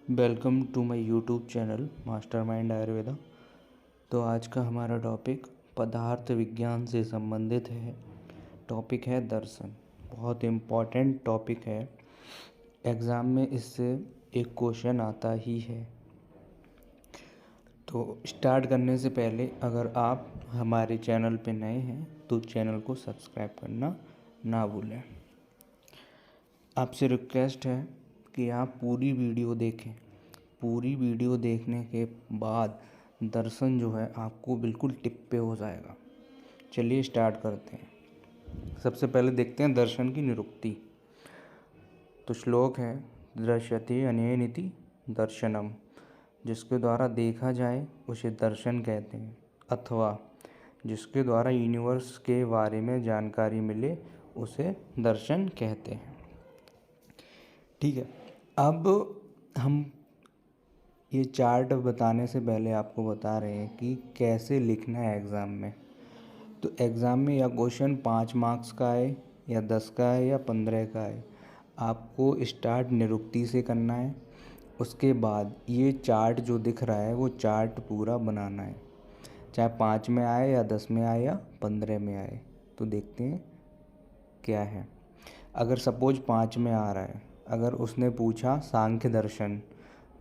Welcome to my YouTube channel Mastermind Ayurveda. तो आज का हमारा टॉपिक पदार्थ विज्ञान से संबंधित है। टॉपिक है दर्शन। बहुत इम्पॉर्टेंट टॉपिक है, एग्ज़ाम में इससे एक क्वेश्चन आता ही है। तो स्टार्ट करने से पहले अगर आप हमारे चैनल पे नए हैं तो चैनल को सब्सक्राइब करना ना भूलें। आपसे रिक्वेस्ट है कि आप पूरी वीडियो देखें। पूरी वीडियो देखने के बाद दर्शन जो है आपको बिल्कुल टिप पे हो जाएगा। चलिए स्टार्ट करते हैं। सबसे पहले देखते हैं दर्शन की निरुक्ति। तो श्लोक है, दृश्यते अनेनिति दर्शनम, जिसके द्वारा देखा जाए उसे दर्शन कहते हैं, अथवा जिसके द्वारा यूनिवर्स के बारे में जानकारी मिले उसे दर्शन कहते हैं। ठीक है, अब हम ये चार्ट बताने से पहले आपको बता रहे हैं कि कैसे लिखना है एग्ज़ाम में। तो एग्ज़ाम में या क्वेश्चन 5 मार्क्स का है या 10 का है या 15 का है, आपको स्टार्ट निरुक्ति से करना है। उसके बाद ये चार्ट जो दिख रहा है वो चार्ट पूरा बनाना है, चाहे 5 में आए या 10 में आए या 15 में आए। तो देखते हैं क्या है। अगर सपोज 5 में आ रहा है, अगर उसने पूछा सांख्य दर्शन,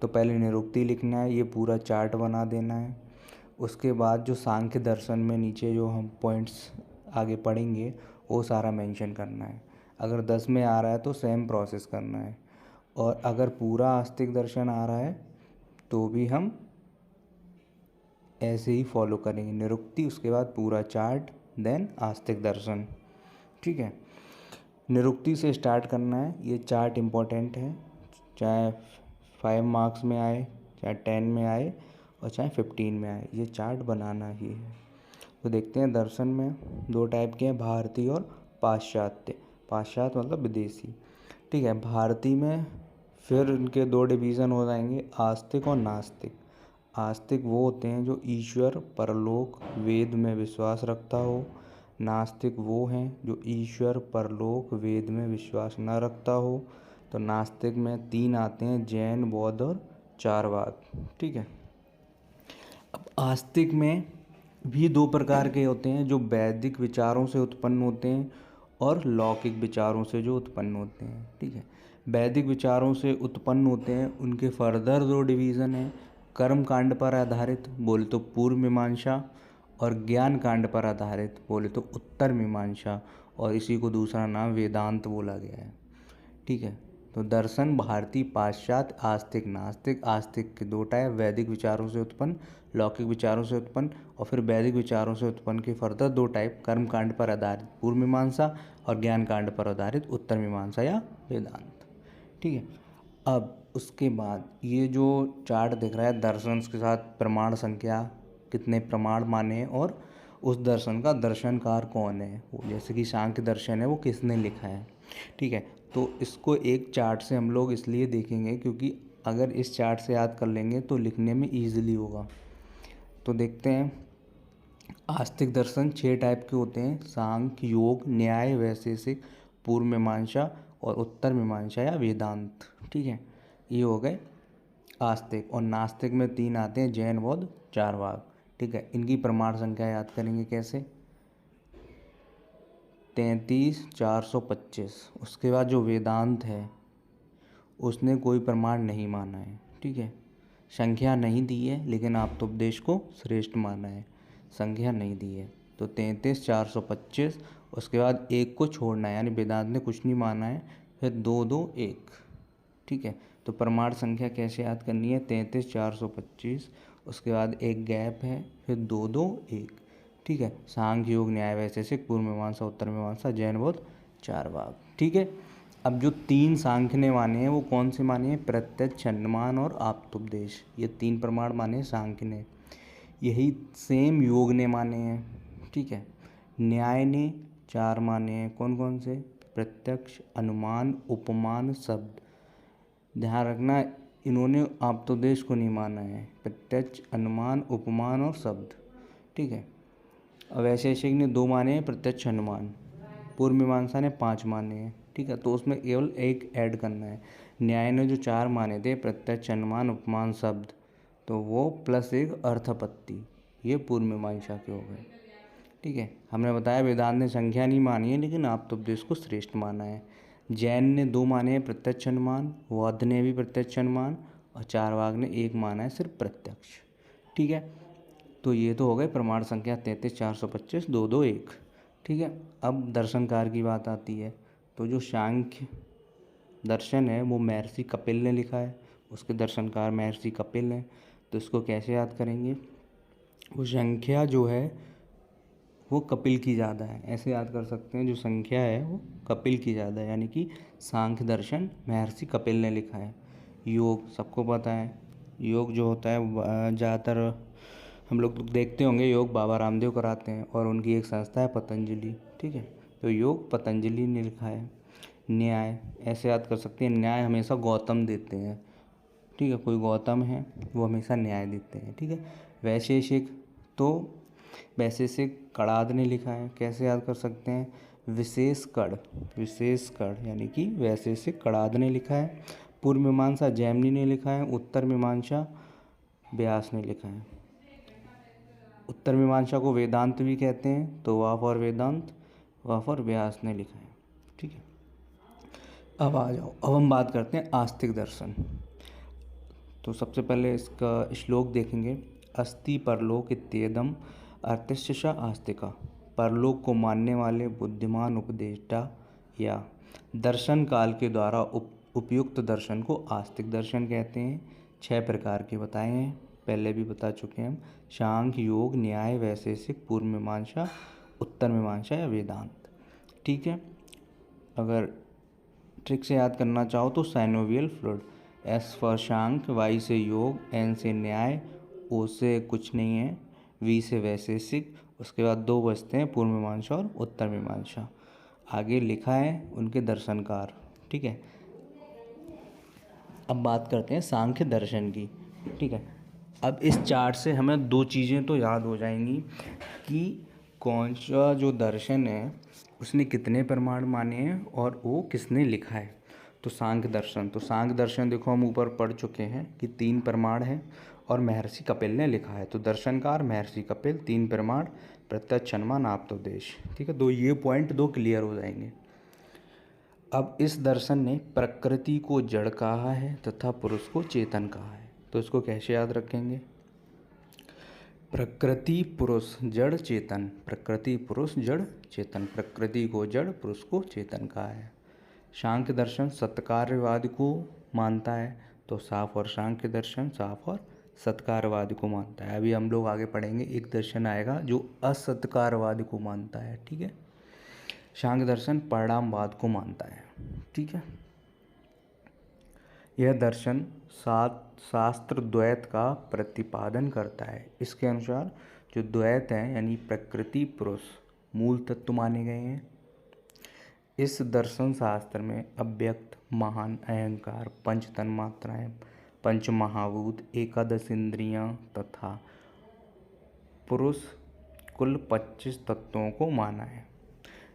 तो पहले निरुक्ति लिखना है, ये पूरा चार्ट बना देना है। उसके बाद जो सांख्य दर्शन में नीचे जो हम पॉइंट्स आगे पढ़ेंगे वो सारा मेंशन करना है। अगर 10 में आ रहा है तो सेम प्रोसेस करना है। और अगर पूरा आस्तिक दर्शन आ रहा है तो भी हम ऐसे ही फॉलो करेंगे, निरुक्ति उसके बाद पूरा चार्ट देन आस्तिक दर्शन। ठीक है, निरुक्ति से स्टार्ट करना है। ये चार्ट इम्पोर्टेंट है, चाहे 5 मार्क्स में आए, चाहे 10 में आए और चाहे 15 में आए, ये चार्ट बनाना ही है। तो देखते हैं दर्शन में 2 टाइप के हैं, भारतीय और पाश्चात्य। पाश्चात्य मतलब विदेशी। ठीक है, भारतीय में फिर इनके 2 डिवीज़न हो जाएंगे, आस्तिक और नास्तिक। आस्तिक वो होते हैं जो ईश्वर, परलोक, वेद में विश्वास रखता हो। नास्तिक वो हैं जो ईश्वर, परलोक, वेद में विश्वास न रखता हो। तो नास्तिक में 3 आते हैं, जैन, बौद्ध और चारवाक। ठीक है, अब आस्तिक में भी 2 प्रकार के होते हैं, जो वैदिक विचारों से उत्पन्न होते हैं और लौकिक विचारों से जो उत्पन्न होते हैं। ठीक है, वैदिक विचारों से उत्पन्न होते हैं, उनके फर्दर 2 डिवीज़न हैं, कर्म कांड पर आधारित बोले तो पूर्व मीमांसा, और ज्ञान कांड पर आधारित बोले तो उत्तर मीमांसा, और इसी को दूसरा नाम वेदांत बोला गया है। ठीक है, तो दर्शन भारतीय, पाश्चात्य, आस्तिक, नास्तिक। आस्तिक के 2 टाइप, वैदिक विचारों से उत्पन्न, लौकिक विचारों से उत्पन्न, और फिर वैदिक विचारों से उत्पन्न के फर्दर 2 टाइप, कर्म कांड पर आधारित पूर्व मीमांसा और ज्ञान कांड पर आधारित उत्तर मीमांसा या वेदांत। ठीक है, अब उसके बाद ये जो चार्ट दिख रहा है दर्शन के साथ प्रमाण संख्या, कितने प्रमाण माने हैं और उस दर्शन का दर्शनकार कौन है, वो जैसे कि सांख्य दर्शन है वो किसने लिखा है। ठीक है, तो इसको एक चार्ट से हम लोग इसलिए देखेंगे क्योंकि अगर इस चार्ट से याद कर लेंगे तो लिखने में ईजिली होगा। तो देखते हैं, आस्तिक दर्शन 6 टाइप के होते हैं, सांख्य, योग, न्याय, वैशेषिक, पूर्व मीमांसा और उत्तर मीमांसा या वेदांत। ठीक है, ये हो गए आस्तिक। और नास्तिक में 3 आते हैं, जैन, बौद्ध, चारवाक। ठीक है, इनकी प्रमाण संख्या याद करेंगे कैसे, 33,425। उसके बाद जो वेदांत है उसने कोई प्रमाण नहीं माना है। ठीक है, संख्या नहीं दी है लेकिन आप्तोपदेश को श्रेष्ठ माना है, संख्या नहीं दी है। तो 33,425। उसके बाद एक को छोड़ना है, यानी वेदांत ने कुछ नहीं माना है, फिर 2, 2, 1। ठीक है, तो प्रमाण संख्या कैसे याद करनी है, 33,425, उसके बाद एक गैप है, फिर 2, 2, 1। ठीक है, सांख्य, योग, न्याय, वैशेषिक, पूर्व मीमांसा, उत्तर मीमांसा, जैन, बौद्ध, चारवाक। ठीक है, अब जो 3 सांख्य ने माने हैं वो कौन से माने हैं, प्रत्यक्ष, अनुमान और आप्तोपदेश। ये 3 प्रमाण माने हैं सांख्य ने, यही सेम योग ने माने हैं। ठीक है, न्याय ने 4 माने हैं, कौन कौन से, प्रत्यक्ष, अनुमान, उपमान, शब्द। ध्यान रखना, इन्होंने आप्तोपदेश को नहीं माना है, प्रत्यक्ष, अनुमान, उपमान और शब्द। ठीक है, अब वैशेषिक ने 2 माने हैं, प्रत्यक्ष, अनुमान। पूर्व मीमांसा ने 5 माने हैं। ठीक है, तो उसमें केवल एक ऐड करना है। न्याय ने जो 4 माने थे, प्रत्यक्ष, अनुमान, उपमान, शब्द, तो वो प्लस एक अर्थापत्ति, ये पूर्व मीमांसा के हो गए। ठीक है, हमने बताया वेदांत ने संख्या नहीं मानी है, लेकिन आप्तोपदेश को श्रेष्ठ माना है। जैन ने 2 माने हैं, प्रत्यक्ष, अनुमान, बौद्ध ने भी प्रत्यक्ष, अनुमान, और चारवाक ने 1 माना है, सिर्फ प्रत्यक्ष। ठीक है, तो ये तो हो गए प्रमाण संख्या 33, 425, 221। ठीक है, अब दर्शनकार की बात आती है। तो जो सांख्य दर्शन है वो महर्षि कपिल ने लिखा है, उसके दर्शनकार महर्षि कपिल हैं। तो इसको कैसे याद करेंगे? वो संख्या जो है वो कपिल की ज़्यादा है, ऐसे याद कर सकते हैं। जो संख्या है वो कपिल की ज़्यादा है, यानी कि सांख्य दर्शन महर्षि कपिल ने लिखा है। योग सबको पता है, योग जो होता है ज़्यादातर हम लोग देखते होंगे, योग बाबा रामदेव कराते हैं, और उनकी एक संस्था है पतंजलि। ठीक है, तो योग पतंजलि ने लिखा है। न्याय ऐसे याद कर सकते हैं, न्याय हमेशा गौतम देते हैं। ठीक है, कोई गौतम है वो हमेशा न्याय देते हैं। ठीक है, वैशेषिक, तो वैशेषिक कणाद ने लिखा है। कैसे याद कर सकते हैं? विशेष कण यानी कि वैशेषिक कणाद ने लिखा है। पूर्व मीमांसा जैमिनी ने लिखा है। उत्तर मीमांसा व्यास ने लिखा है। उत्तर मीमांसा को वेदांत भी कहते हैं, तो वहाँ पर वेदांत, वहाँ पर व्यास ने लिखा है। ठीक है, अब आ जाओ, अब हम बात करते हैं आस्तिक दर्शन। तो सबसे पहले इसका श्लोक देखेंगे। अस्ति परलोक इत्येदम अर्थस्य आस्तिका। परलोक को मानने वाले बुद्धिमान उपदेष्टा या दर्शन काल के द्वारा उपयुक्त दर्शन को आस्तिक दर्शन कहते हैं। 6 प्रकार के बताए हैं, पहले भी बता चुके हैं हम। सांख्य, योग, न्याय, वैशेषिक, पूर्व मीमांसा, उत्तर मीमांसा या वेदांत। ठीक है, अगर ट्रिक से याद करना चाहो तो synovial fluid, S for Sankhya, Y से योग, एन से न्याय, ओ से कुछ नहीं है, वी से वैशेषिक, उसके बाद 2 बचते हैं, पूर्व मीमांसा और उत्तर मीमांसा। आगे लिखा है उनके दर्शनकार। ठीक है, अब बात करते हैं सांख्य दर्शन की। ठीक है, अब इस चार्ट से हमें 2 चीज़ें तो याद हो जाएंगी कि कौन सा जो दर्शन है उसने कितने प्रमाण माने हैं और वो किसने लिखा है। तो सांख्य दर्शन देखो हम ऊपर पढ़ चुके हैं कि 3 प्रमाण हैं और महर्षि कपिल ने लिखा है। तो दर्शनकार महर्षि कपिल, 3 प्रमाण, प्रत्यक्ष, अनुमान, आप्तोपदेश। ठीक है, 2 ये पॉइंट 2 क्लियर हो जाएंगे। अब इस दर्शन ने प्रकृति को जड़ कहा है तथा पुरुष को चेतन कहा है। तो इसको कैसे याद रखेंगे? प्रकृति पुरुष जड़ चेतन, प्रकृति पुरुष जड़ चेतन, प्रकृति को जड़ पुरुष को चेतन कहा है। सांख्य दर्शन सत्कार्यवाद को मानता है, तो साफ और सांख्य दर्शन साफ और सत्कारवाद को मानता है। अभी हम लोग आगे पढ़ेंगे, एक दर्शन आएगा जो असत्कारवाद को मानता है। ठीक है, सांख्य दर्शन परिणामवाद को मानता है। ठीक है, यह दर्शन शास्त्र द्वैत का प्रतिपादन करता है। इसके अनुसार जो द्वैत है यानी प्रकृति पुरुष मूल तत्व माने गए हैं। इस दर्शन शास्त्र में अव्यक्त, महान, अहंकार, पंच तन्मात्राएं, पंच महाभूत, एकादश इंद्रियां तथा पुरुष कुल 25 तत्वों को माना है।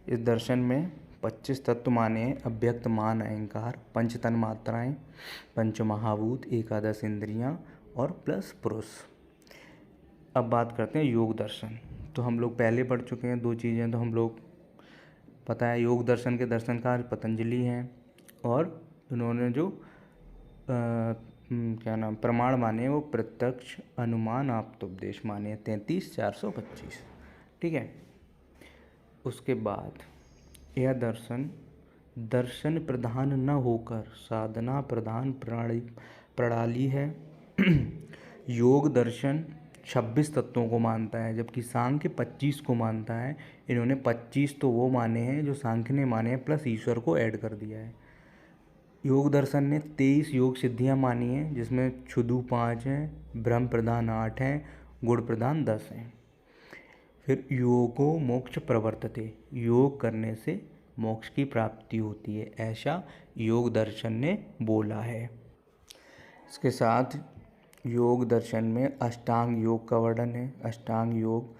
इस दर्शन में 25 तत्व माने हैं। अव्यक्त, मान, अहंकार, पंच तन्मात्राएं, पंच महाभूत, एकादश इंद्रियां और प्लस पुरुष। अब बात करते हैं योग दर्शन। तो हम लोग पहले पढ़ चुके हैं 2 चीज़ें, तो हम लोग पता है योग दर्शन के दर्शनकार पतंजलि हैं और उन्होंने जो प्रमाण माने वो प्रत्यक्ष, अनुमान, आप्तोपदेश माने 33, 425। ठीक है, उसके बाद यह दर्शन प्रधान न होकर साधना प्रधान प्रणाली है। योग दर्शन 26 तत्वों को मानता है, जबकि सांख्य 25 को मानता है। इन्होंने 25 तो वो माने हैं जो सांख्य ने माने हैं, प्लस ईश्वर को ऐड कर दिया है। योग दर्शन ने 23 योग सिद्धियां मानी हैं, जिसमें क्षुधु 5 हैं, ब्रह्म प्रधान 8 हैं, गुण प्रधान 10 हैं। फिर योगो मोक्ष प्रवर्तते, योग करने से मोक्ष की प्राप्ति होती है, ऐसा योग दर्शन ने बोला है। इसके साथ योग दर्शन में अष्टांग योग का वर्णन है। अष्टांग योग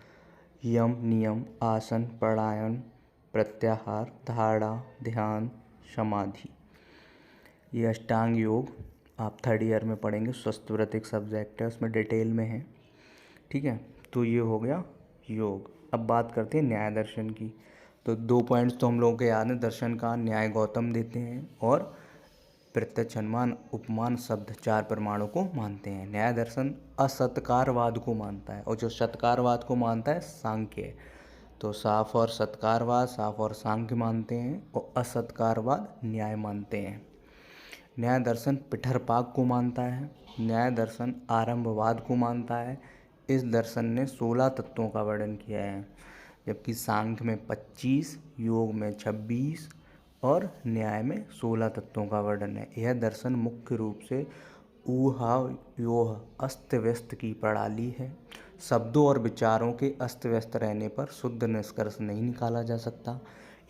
यम, नियम, आसन, प्राणायाम, प्रत्याहार, धारणा, ध्यान, समाधि। ये अष्टांग योग आप थर्ड ईयर में पढ़ेंगे, स्वस्थ व्रत एक सब्जेक्ट है, उसमें डिटेल में है। ठीक है, तो ये हो गया योग। अब बात करते हैं न्याय दर्शन की। तो 2 पॉइंट्स तो हम लोगों के याद हैं, दर्शन का न्याय गौतम देते हैं और प्रत्यक्ष अनुमान उपमान शब्द 4 प्रमाणों को मानते हैं। न्याय दर्शन असत्कारवाद को मानता है और जो सत्कारवाद को मानता है सांख्य है। तो साफ और सत्कारवाद साफ और सांख्य मानते हैं और असत्कारवाद न्याय मानते हैं। न्याय दर्शन पिठरपाक को मानता है। न्याय दर्शन आरंभवाद को मानता है। इस दर्शन ने 16 तत्वों का वर्णन किया है, जबकि सांख्य में 25, योग में 26 और न्याय में 16 तत्वों का वर्णन है। यह दर्शन मुख्य रूप से ऊहा योह अस्त व्यस्त की प्रणाली है। शब्दों और विचारों के अस्त व्यस्त रहने पर शुद्ध निष्कर्ष नहीं निकाला जा सकता।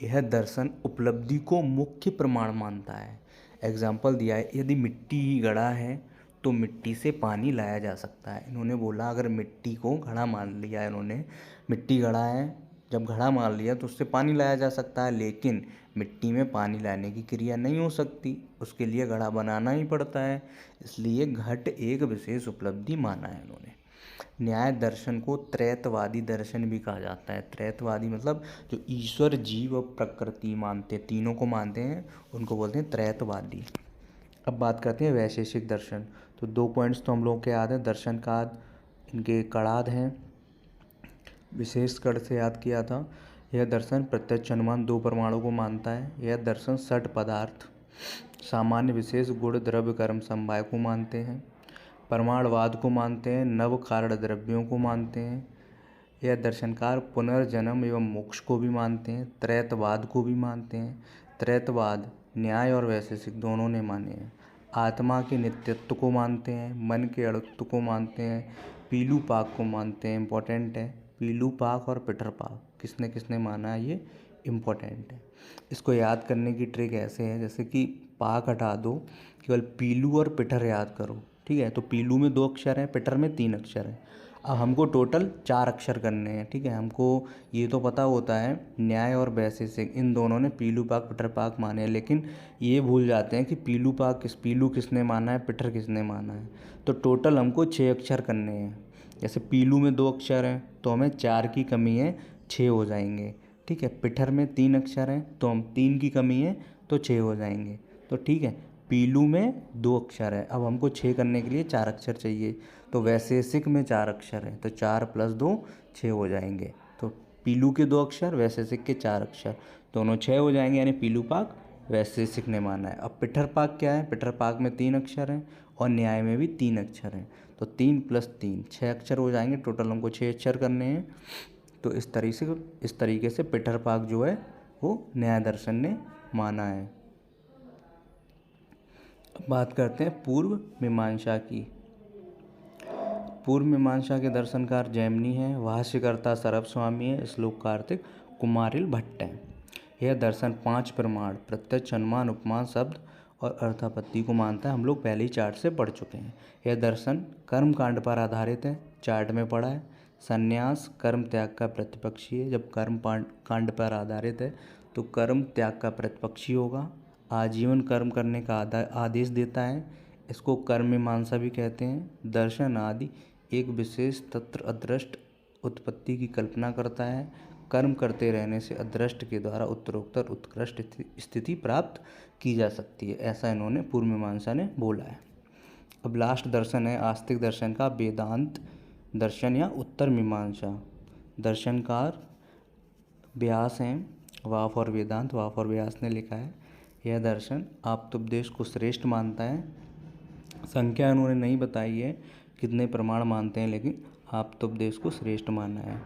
यह दर्शन उपलब्धि को मुख्य प्रमाण मानता है। एग्जाम्पल दिया है, यदि मिट्टी ही घड़ा है तो मिट्टी से पानी लाया जा सकता है। इन्होंने बोला अगर मिट्टी को घड़ा मान लिया, इन्होंने मिट्टी घड़ा है, जब घड़ा मान लिया तो उससे पानी लाया जा सकता है, लेकिन मिट्टी में पानी लाने की क्रिया नहीं हो सकती, उसके लिए घड़ा बनाना ही पड़ता है, इसलिए घट एक विशेष उपलब्धि माना है इन्होंने। न्याय दर्शन को त्रैतवादी दर्शन भी कहा जाता है। त्रैतवादी मतलब जो ईश्वर जीव और प्रकृति मानते हैं, तीनों को मानते हैं, उनको बोलते हैं त्रैतवादी। अब बात करते हैं वैशेषिक दर्शन। तो 2 पॉइंट्स तो हम लोगों के याद हैं, दर्शन का इनके कड़ाद हैं, विशेष कड़ से याद किया था। यह दर्शन प्रत्यक्ष अनुमान 2 प्रमाणों को मानता है। यह दर्शन षट पदार्थ सामान्य विशेष गुण द्रव्य कर्म समवाय को मानते हैं। प्रमाणवाद को मानते हैं, नव कारण द्रव्यों को मानते हैं। यह दर्शनकार पुनर्जन्म एवं मोक्ष को भी मानते हैं। त्रैतवाद को भी मानते हैं। त्रैतवाद न्याय और वैशेषिक दोनों ने माने हैं। आत्मा के नित्यत्व को मानते हैं, मन के अड़ुत्व को मानते हैं, पीलू पाक को मानते हैं। इम्पोर्टेंट है, पीलू पाक और पिटर पाक किसने किसने माना है, ये इम्पोर्टेंट है। इसको याद करने की ट्रिक ऐसे है, जैसे कि पाक हटा दो, केवल पीलू और पिटर याद करो। ठीक है, तो पीलू में 2 अक्षर हैं, पिटर में 3 अक्षर हैं। अब हमको टोटल 4 अक्षर करने हैं। ठीक है, हमको ये तो पता होता है न्याय और वैशेषिक इन दोनों ने पीलू पाक पिटर पाक माने हैं, लेकिन ये भूल जाते हैं कि पीलू किसने माना है, पिटर किसने माना है। तो टोटल हमको 6 अक्षर करने हैं। जैसे पीलू में 2 अक्षर हैं तो हमें 4 की कमी है, 6 हो जाएंगे। ठीक है, पिठर में 3 अक्षर हैं तो हम 3 की कमी है तो 6 हो जाएंगे। तो ठीक है, पीलू में 2 अक्षर है, अब हमको 6 करने के लिए 4 अक्षर चाहिए। तो वैशेषिक में 4 अक्षर है तो 4 + 2 6 हो जाएंगे। तो पीलू के 2 अक्षर, वैशेषिक के 4 अक्षर, दोनों 6 हो जाएंगे, यानी पीलू पाक वैशेषिक ने माना है। अब पिठर पाक क्या है, पिठर पाक में 3 अक्षर हैं और न्याय में भी 3 अक्षर हैं, तो 3 + 3 6 अक्षर हो जाएंगे। टोटल हमको 6 अक्षर करने हैं। तो इस तरीके से पिठर पाक जो है वो न्याय दर्शन ने माना है। अब बात करते हैं पूर्व मीमांसा की। पूर्व मीमांसा के दर्शनकार जैमिनी हैं, भाष्यकर्ता सरब स्वामी है, श्लोक कार्तिक कुमारिल भट्ट हैं। यह दर्शन 5 प्रमाण प्रत्यक्ष अनुमान उपमान शब्द और अर्थापत्ति को मानता है। हम लोग पहले ही चार्ट से पढ़ चुके हैं। यह दर्शन कर्म कांड पर आधारित है, चार्ट में पढ़ा है। संन्यास कर्म त्याग का प्रतिपक्षी है। जब कर्म कांड पर आधारित है तो कर्म त्याग का प्रतिपक्षी होगा। आजीवन कर्म करने का आदेश देता है, इसको कर्म मीमांसा भी कहते हैं। दर्शन आदि एक विशेष तत्र अदृष्ट उत्पत्ति की कल्पना करता है। कर्म करते रहने से अदृष्ट के द्वारा उत्तरोत्तर उत्कृष्ट स्थिति प्राप्त की जा सकती है, ऐसा इन्होंने पूर्व मीमांसा ने बोला है। अब लास्ट दर्शन है आस्तिक दर्शन का वेदांत दर्शन या उत्तर मीमांसा। दर्शनकार व्यास हैं, वाफ और वेदांत, वाफ और व्यास ने लिखा है। यह दर्शन आप्तोपदेश को श्रेष्ठ मानता है। संख्या उन्होंने नहीं बताई है कितने प्रमाण मानते हैं, लेकिन आप्तोपदेश को श्रेष्ठ माना है।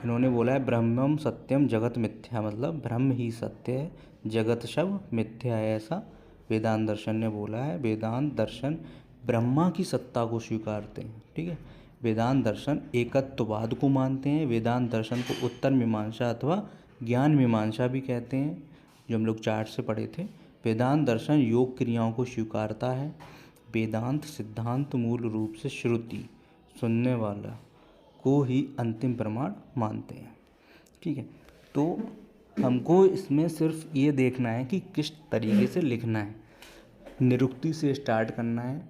इन्होंने बोला है ब्रह्मम सत्यम जगत मिथ्या, मतलब ब्रह्म ही सत्य है, जगत सब मिथ्या है, ऐसा वेदांत दर्शन ने बोला है। वेदांत दर्शन ब्रह्मा की सत्ता को स्वीकारते हैं। ठीक है, वेदांत दर्शन एकत्ववाद को मानते हैं। वेदांत दर्शन को उत्तर मीमांसा अथवा ज्ञान मीमांसा भी कहते हैं, जो हम लोग चार्ट से पढ़े थे। वेदांत दर्शन योग क्रियाओं को स्वीकारता है। वेदांत सिद्धांत मूल रूप से श्रुति सुनने वाला को ही अंतिम प्रमाण मानते हैं। ठीक है, तो हमको इसमें सिर्फ ये देखना है कि किस तरीके से लिखना है। निरुक्ति से स्टार्ट करना है,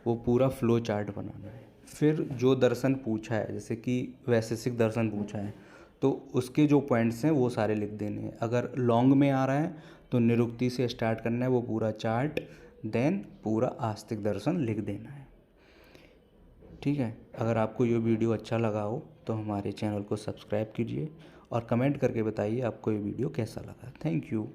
वो पूरा फ्लो चार्ट बनाना है। फिर जो दर्शन पूछा है, जैसे कि वैशेषिक दर्शन पूछा है, तो उसके जो पॉइंट्स हैं वो सारे लिख देने हैं। अगर लॉन्ग में आ रहा है तो निरुक्ति से स्टार्ट करना है, वो पूरा चार्ट, देन पूरा आस्तिक दर्शन लिख देना है। ठीक है। अगर आपको ये वीडियो अच्छा लगा हो तो हमारे चैनल को सब्सक्राइब कीजिए और कमेंट करके बताइए आपको ये वीडियो कैसा लगा। Thank you.